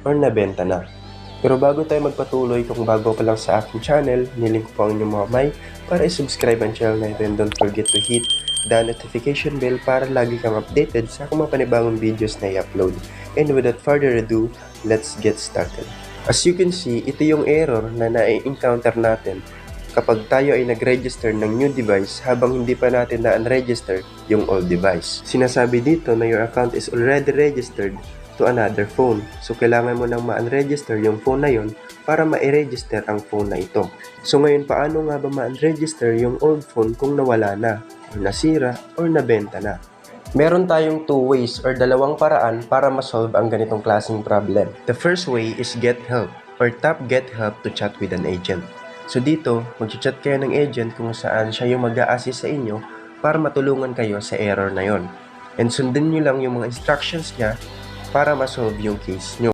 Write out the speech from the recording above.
or nabenta na. Pero bago tayo magpatuloy, kung bago pa lang sa aking channel, nilink po ang inyong mga kamay para i-subscribe ang channel na ito and don't forget to hit the notification bell para lagi kang updated sa akong mga panibagong videos na i-upload. And without further ado, let's get started. As you can see, ito yung error na na-encounter natin kapag tayo ay nag-register ng new device habang hindi pa natin na-unregister yung old device. Sinasabi dito na your account is already registered to another phone. So, kailangan mo nang ma-unregister yung phone na yun para ma-register ang phone na ito. So, ngayon, paano nga ba ma-unregister yung old phone kung nawala na, or nasira, or nabenta na? Meron tayong two ways or dalawang paraan para ma-solve ang ganitong klaseng problem. The first way is get help or tap get help to chat with an agent. So dito, mag-chat kayo ng agent kung saan siya yung mag-a-assist sa inyo para matulungan kayo sa error na yon. And sundin nyo lang yung mga instructions niya para ma-solve yung case nyo.